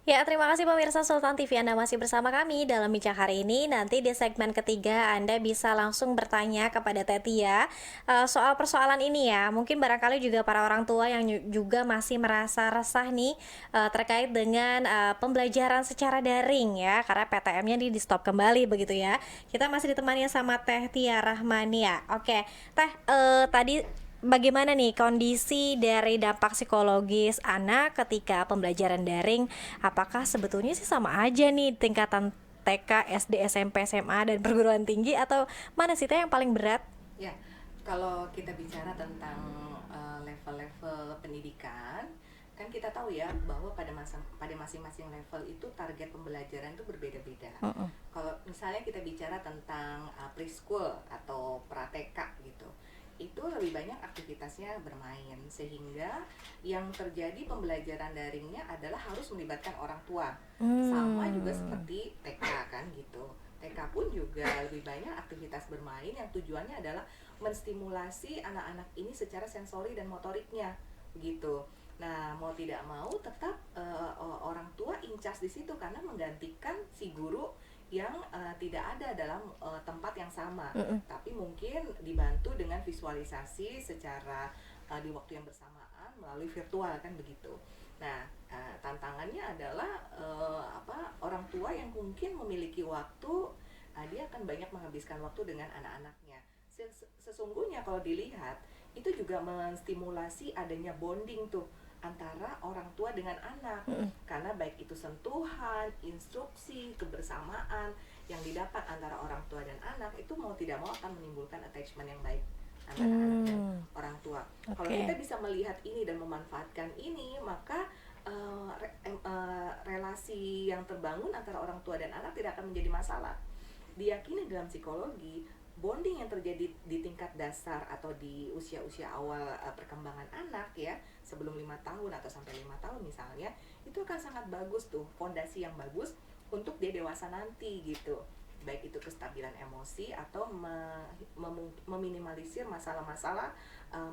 Ya, terima kasih pemirsa Sultan TV, Anda masih bersama kami dalam bincang hari ini. Nanti di segmen ketiga Anda bisa langsung bertanya kepada Tetia soal persoalan ini ya. Mungkin barangkali juga para orang tua yang juga masih merasa resah nih terkait dengan pembelajaran secara daring ya, karena PTM-nya di stop kembali begitu ya. Kita masih ditemani sama Teh Tia Rahmania. Oke, Teh, tadi bagaimana nih kondisi dari dampak psikologis anak ketika pembelajaran daring? Apakah sebetulnya sih sama aja nih tingkatan TK, SD, SMP, SMA, dan perguruan tinggi, atau mana sih Teh yang paling berat? Ya, kalau kita bicara tentang level-level pendidikan, kan kita tahu ya bahwa pada masing-masing level itu target pembelajaran itu berbeda-beda. Mm-mm. Kalau misalnya kita bicara tentang preschool atau pra-TK gitu, itu lebih banyak aktivitasnya bermain, sehingga yang terjadi pembelajaran daringnya adalah harus melibatkan orang tua. Sama juga Hmm. seperti TK kan gitu. TK pun juga lebih banyak aktivitas bermain yang tujuannya adalah menstimulasi anak-anak ini secara sensori dan motoriknya begitu. Nah, mau tidak mau tetap orang tua incas di situ karena menggantikan si guru yang tidak ada dalam tempat yang sama, Mm-mm. tapi mungkin dibantu dengan visualisasi secara di waktu yang bersamaan melalui virtual kan begitu. Nah, tantangannya adalah orang tua yang mungkin memiliki waktu, dia akan banyak menghabiskan waktu dengan anak-anaknya. Sesungguhnya kalau dilihat itu juga menstimulasi adanya bonding tuh antara orang tua dengan anak, Mm-mm. karena baik itu sentuhan, instruksi, kebersamaan yang didapat antara orang tua dan anak itu mau tidak mau akan menimbulkan attachment yang baik antara anak dan Hmm. orang tua. Kalau kita Oke. bisa melihat ini dan memanfaatkan ini, maka relasi yang terbangun antara orang tua dan anak tidak akan menjadi masalah. Diyakini dalam psikologi, bonding yang terjadi di tingkat dasar atau di usia-usia awal perkembangan anak ya, sebelum 5 tahun atau sampai 5 tahun misalnya, itu akan sangat bagus tuh, fondasi yang bagus untuk dia dewasa nanti gitu. Baik itu kestabilan emosi atau meminimalisir masalah-masalah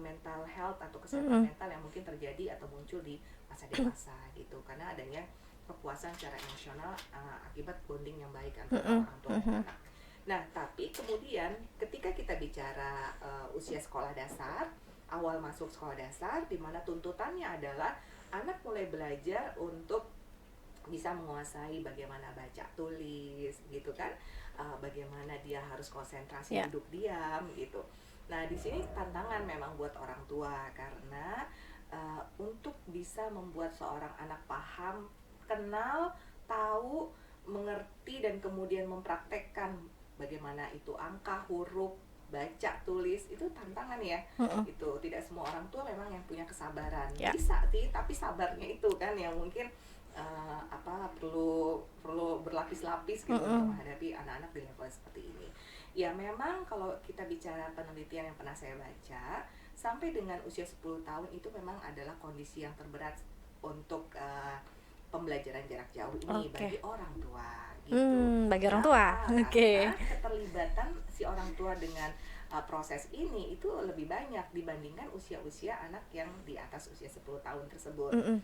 mental health atau kesehatan Mm-mm. mental yang mungkin terjadi atau muncul di masa dewasa gitu, karena adanya kepuasan secara emosional akibat bonding yang baik antara Mm-mm. orang tua dan Mm-mm. anak. Nah, tapi kemudian ketika kita bicara usia sekolah dasar, awal masuk sekolah dasar, di mana tuntutannya adalah anak mulai belajar untuk bisa menguasai bagaimana baca tulis gitu kan, bagaimana dia harus konsentrasi Ya. duduk diam gitu. Nah, di sini tantangan memang buat orang tua karena untuk bisa membuat seorang anak paham, kenal, tahu, mengerti dan kemudian mempraktekkan bagaimana itu angka, huruf, baca, tulis, itu tantangan ya. Mm-mm. Itu tidak semua orang tua memang yang punya kesabaran. Ya. Bisa sih, tapi sabarnya itu kan yang mungkin perlu perlu berlapis-lapis gitu untuk Mm-mm. menghadapi anak-anak di level seperti ini. Ya memang kalau kita bicara penelitian yang pernah saya baca, sampai dengan usia 10 tahun itu memang adalah kondisi yang terberat untuk pembelajaran jarak jauh ini Oke. bagi orang tua gitu. Bagi orang tua. Kenapa? Oke. Karena keterlibatan si orang tua dengan proses ini itu lebih banyak dibandingkan usia-usia anak yang di atas usia 10 tahun tersebut. Mm-mm.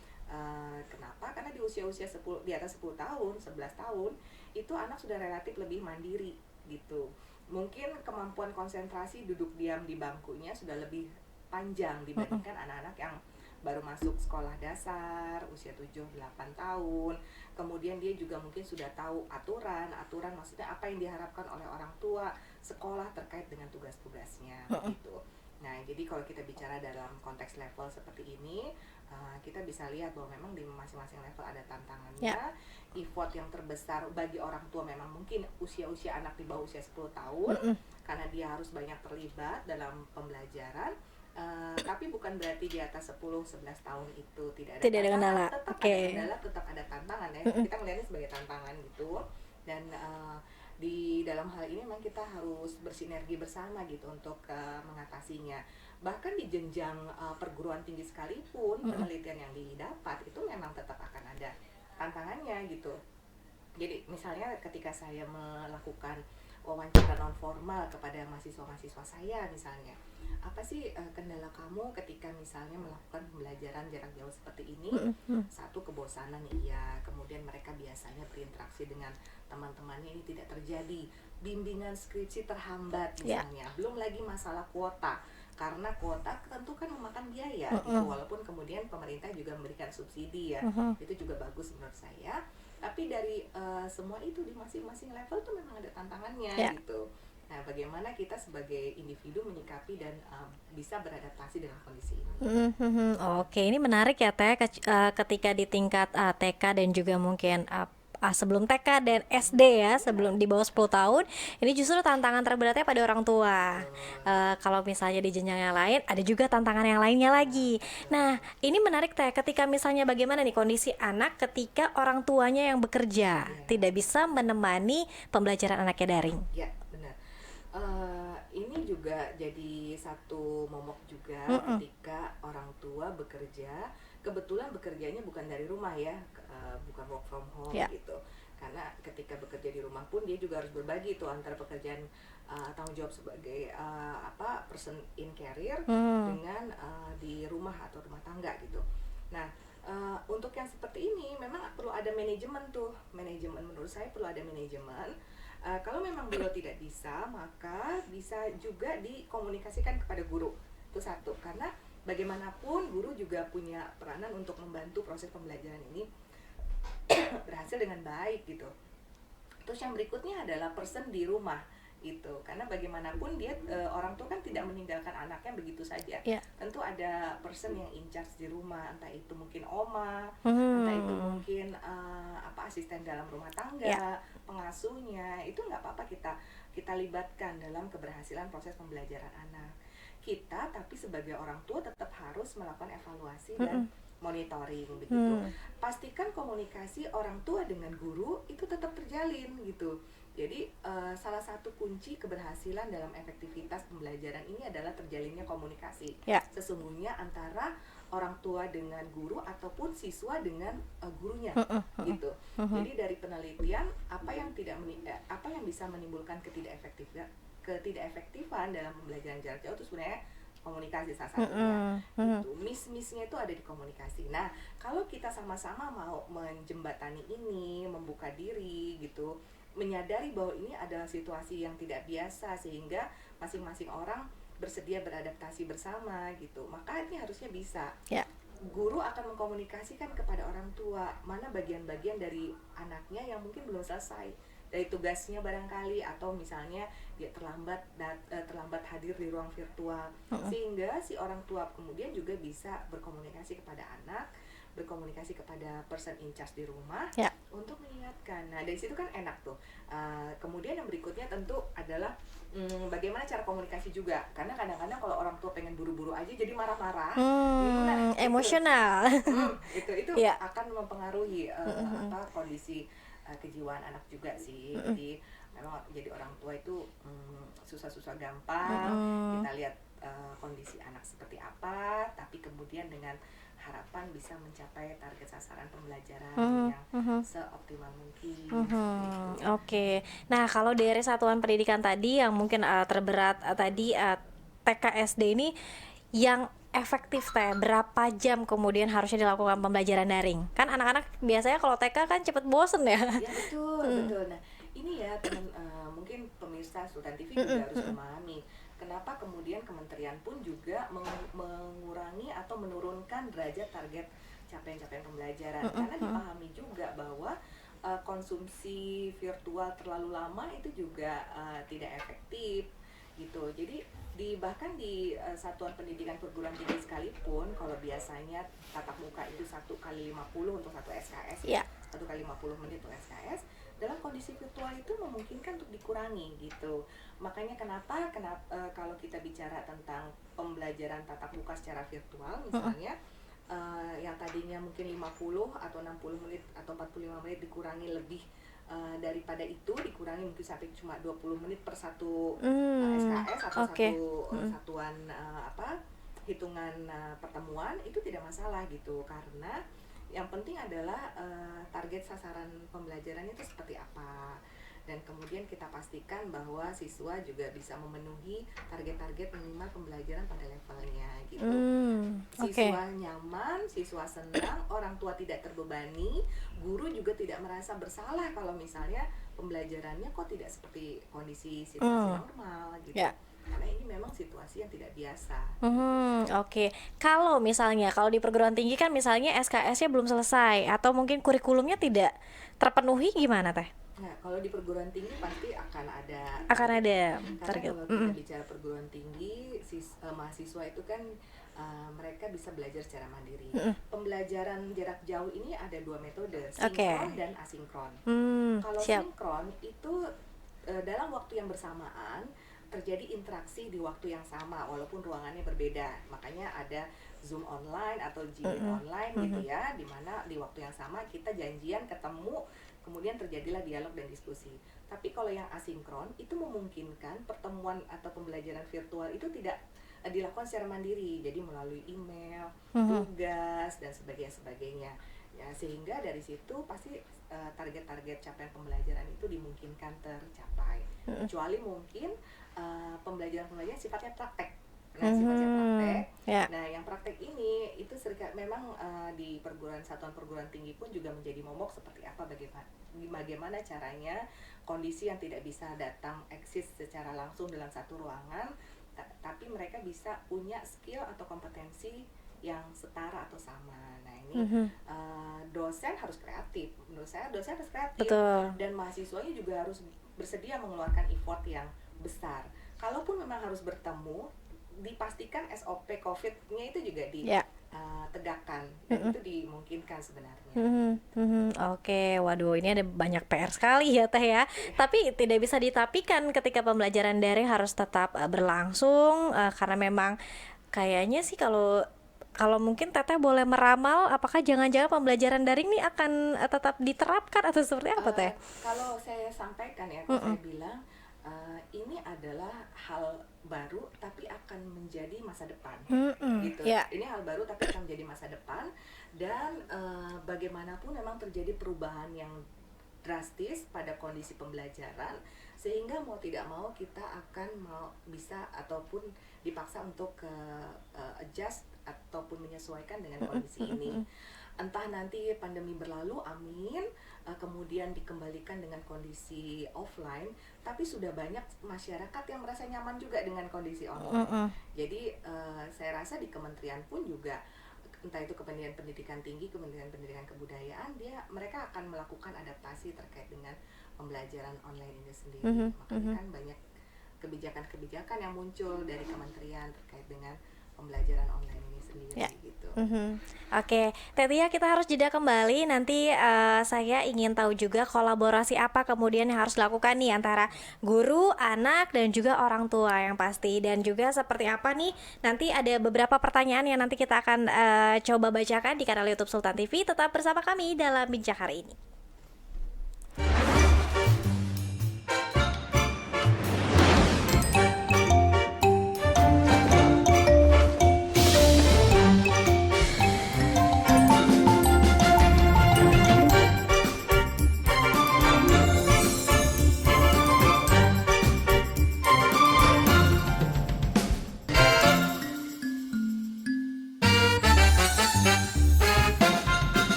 Kenapa? Karena di usia-usia 10, di atas 10 tahun, 11 tahun, itu anak sudah relatif lebih mandiri gitu. Mungkin kemampuan konsentrasi duduk diam di bangkunya sudah lebih panjang Mm-mm. dibandingkan anak-anak yang baru masuk sekolah dasar usia 7 8 tahun. Kemudian dia juga mungkin sudah tahu aturan maksudnya apa yang diharapkan oleh orang tua sekolah terkait dengan tugas-tugasnya Mm-mm. gitu. Nah, jadi kalau kita bicara dalam konteks level seperti ini, kita bisa lihat bahwa memang di masing-masing level ada Ya. tantangannya. Effort yang terbesar bagi orang tua memang mungkin usia-usia anak di bawah usia 10 tahun, Mm-mm. karena dia harus banyak terlibat dalam pembelajaran. Tapi bukan berarti di atas 10 11 tahun itu tidak ada Tidak ada tantangan, kendala. tetap ada Oke. kendala, tetap ada tantangan ya. Mm-mm. Kita melihatnya sebagai tantangan gitu. Dan di dalam hal ini memang kita harus bersinergi bersama gitu untuk mengatasinya. Bahkan di jenjang perguruan tinggi sekalipun, Mm-mm. penelitian yang didapat itu memang tetap akan ada tantangannya gitu. Jadi misalnya ketika saya melakukan wawancara non formal kepada mahasiswa-mahasiswa saya misalnya, apa sih kendala kamu ketika misalnya melakukan pembelajaran jarak jauh seperti ini? Satu, kebosanan, iya. Kemudian mereka biasanya berinteraksi dengan teman-temannya ini tidak terjadi, bimbingan skripsi terhambat misalnya, belum lagi masalah kuota, karena kuota tentu kan memakan biaya gitu, walaupun kemudian pemerintah juga memberikan subsidi ya, itu juga bagus menurut saya. Tapi dari semua itu di masing-masing level tuh memang ada tantangannya gitu. Nah, bagaimana kita sebagai individu menyikapi dan bisa beradaptasi dengan kondisi ini. Oke, ini menarik ya Teh, ketika di tingkat TK dan juga mungkin sebelum TK dan SD ya, sebelum di bawah 10 tahun, ini justru tantangan terberatnya pada orang tua. Kalau misalnya di jenjang yang lain, ada juga tantangan yang lainnya lagi. Nah, ini menarik Teh, ketika misalnya bagaimana nih kondisi anak ketika orang tuanya yang bekerja, tidak bisa menemani pembelajaran anaknya daring. Ya, benar. Ini juga jadi satu momok juga ketika orang tua bekerja, kebetulan bekerjanya bukan dari rumah ya, bukan work from home gitu. Karena ketika bekerja di rumah pun dia juga harus berbagi tuh antara pekerjaan tanggung jawab sebagai person in career dengan di rumah atau rumah tangga gitu. Nah, untuk yang seperti ini memang perlu ada manajemen tuh, menurut saya perlu ada manajemen. Kalau memang beliau tidak bisa, maka bisa juga dikomunikasikan kepada guru. Itu satu, karena bagaimanapun guru juga punya peranan untuk membantu proses pembelajaran ini berhasil dengan baik gitu. Terus yang berikutnya adalah person di rumah gitu, karena bagaimanapun dia orang tua kan tidak meninggalkan anaknya begitu saja. Tentu ada person yang in charge di rumah, entah itu mungkin oma, entah itu mungkin asisten dalam rumah tangga, pengasuhnya, itu nggak apa-apa kita libatkan dalam keberhasilan proses pembelajaran anak kita. Tapi sebagai orang tua tetap harus melakukan evaluasi dan monitoring begitu. Pastikan komunikasi orang tua dengan guru itu tetap terjalin gitu. Jadi salah satu kunci keberhasilan dalam efektivitas pembelajaran ini adalah terjalinnya komunikasi sesungguhnya antara orang tua dengan guru ataupun siswa dengan gurunya gitu. Jadi dari penelitian apa yang bisa menimbulkan ketidakefektifan dalam pembelajaran jarak jauh itu sebenarnya komunikasi salah satunya. Gitu. Miss-missnya itu ada di komunikasi. Nah, kalau kita sama-sama mau menjembatani ini, membuka diri gitu, menyadari bahwa ini adalah situasi yang tidak biasa sehingga masing-masing orang bersedia beradaptasi bersama gitu, maka ini harusnya bisa. Guru akan mengkomunikasikan kepada orang tua mana bagian-bagian dari anaknya yang mungkin belum selesai dari tugasnya barangkali, atau misalnya dia terlambat hadir di ruang virtual, sehingga si orang tua kemudian juga bisa berkomunikasi kepada anak, berkomunikasi kepada person in charge di rumah untuk mengingatkan. Nah, dari situ kan enak tuh. Kemudian yang berikutnya tentu adalah bagaimana cara komunikasi juga, karena kadang-kadang kalau orang tua pengen buru-buru aja jadi marah-marah, emosional. itu akan mempengaruhi kondisi kejiwaan anak juga sih. Jadi memang jadi orang tua itu susah-susah gampang. Kita lihat kondisi anak seperti apa, tapi kemudian dengan harapan bisa mencapai target sasaran pembelajaran yang seoptimal mungkin. Oke. Nah, kalau dari satuan pendidikan tadi yang mungkin terberat tadi TK SD ini yang efektif Teh, berapa jam kemudian harusnya dilakukan pembelajaran daring? Kan anak-anak biasanya kalau TK kan cepet bosen ya. Ya betul. Nah, ini ya mungkin pemirsa Sultan TV juga harus memahami kenapa kemudian kementerian pun juga mengurangi atau menurunkan derajat target capaian-capaian pembelajaran, karena dipahami juga bahwa konsumsi virtual terlalu lama itu juga tidak efektif gitu. Jadi bahkan di satuan pendidikan perguruan tinggi sekalipun, kalau biasanya tatap muka itu 1x50 untuk satu SKS, 1x50 menit untuk SKS, dalam kondisi virtual itu memungkinkan untuk dikurangi gitu. Makanya kenapa kalau kita bicara tentang pembelajaran tatap muka secara virtual misalnya, yang tadinya mungkin 50 atau 60 menit atau 45 menit dikurangi lebih daripada itu, dikurangi mungkin sampai cuma 20 menit per satu SKS atau satu satuan hitungan pertemuan, itu tidak masalah gitu, karena yang penting adalah target sasaran pembelajarannya itu seperti apa. dan kemudian kita pastikan bahwa siswa juga bisa memenuhi target-target minimal pembelajaran pada levelnya gitu. Oke. Siswa nyaman, siswa senang, orang tua tidak terbebani, guru juga tidak merasa bersalah kalau misalnya pembelajarannya kok tidak seperti kondisi situasi normal gitu. Ya. Karena ini memang situasi yang tidak biasa. Oke. Kalau di perguruan tinggi kan misalnya SKS-nya belum selesai atau mungkin kurikulumnya tidak terpenuhi gimana Teh? Nah, kalau di perguruan tinggi pasti akan ada Akan ada karena target. kalau kita bicara perguruan tinggi, mahasiswa itu kan mereka bisa belajar secara mandiri. Pembelajaran jarak jauh ini ada dua metode, sinkron dan asinkron. Kalau Siap. sinkron itu dalam waktu yang bersamaan terjadi interaksi di waktu yang sama walaupun ruangannya berbeda. Makanya ada Zoom online atau Gmeet online gitu ya, di mana di waktu yang sama kita janjian ketemu, kemudian terjadilah dialog dan diskusi. Tapi kalau yang asinkron itu memungkinkan pertemuan atau pembelajaran virtual itu tidak dilakukan secara mandiri, jadi melalui email, tugas dan sebagainya. Ya, sehingga dari situ pasti target-target capaian pembelajaran itu dimungkinkan tercapai. Kecuali mungkin pembelajaran sifatnya praktek. Nah, sifatnya praktek. Ya. Nah, yang praktek ini itu memang di satuan perguruan tinggi pun juga menjadi momok seperti apa bagaimana caranya kondisi yang tidak bisa datang eksis secara langsung dalam satu ruangan, tapi mereka bisa punya skill atau kompetensi yang setara atau sama. Nah, ini dosen harus kreatif. Menurut saya dosen harus kreatif. Betul. Dan mahasiswanya juga harus bersedia mengeluarkan effort yang besar. Kalaupun memang harus bertemu, dipastikan SOP COVID-nya itu juga ditegakkan. Itu dimungkinkan sebenarnya. Oke, waduh ini ada banyak PR sekali ya Teh ya. Tapi tidak bisa ditapikan ketika pembelajaran daring harus tetap berlangsung karena memang kayaknya sih kalau mungkin Teteh boleh meramal apakah jangan-jangan pembelajaran daring ini akan tetap diterapkan atau seperti apa Teh? Kalau saya sampaikan ya, saya bilang ini adalah hal baru tapi akan menjadi masa depan gitu. Ini hal baru tapi akan menjadi masa depan, dan bagaimanapun memang terjadi perubahan yang drastis pada kondisi pembelajaran, sehingga mau tidak mau kita akan bisa ataupun dipaksa untuk adjust ataupun menyesuaikan dengan kondisi ini. Entah nanti pandemi berlalu, amin, kemudian dikembalikan dengan kondisi offline, tapi sudah banyak masyarakat yang merasa nyaman juga dengan kondisi online. Jadi saya rasa di kementerian pun juga, entah itu Kementerian Pendidikan Tinggi, Kementerian Pendidikan Kebudayaan, mereka akan melakukan adaptasi terkait dengan pembelajaran online ini sendiri. Makanya kan banyak kebijakan-kebijakan yang muncul dari kementerian terkait dengan pembelajaran online ini sendiri gitu. Oke, Teh Tia, kita harus jeda kembali. Nanti saya ingin tahu juga kolaborasi apa kemudian yang harus dilakukan nih antara guru, anak, dan juga orang tua yang pasti. Dan juga seperti apa nih, nanti ada beberapa pertanyaan yang nanti kita akan coba bacakan di kanal YouTube Sultan TV. Tetap bersama kami dalam Bincang hari ini.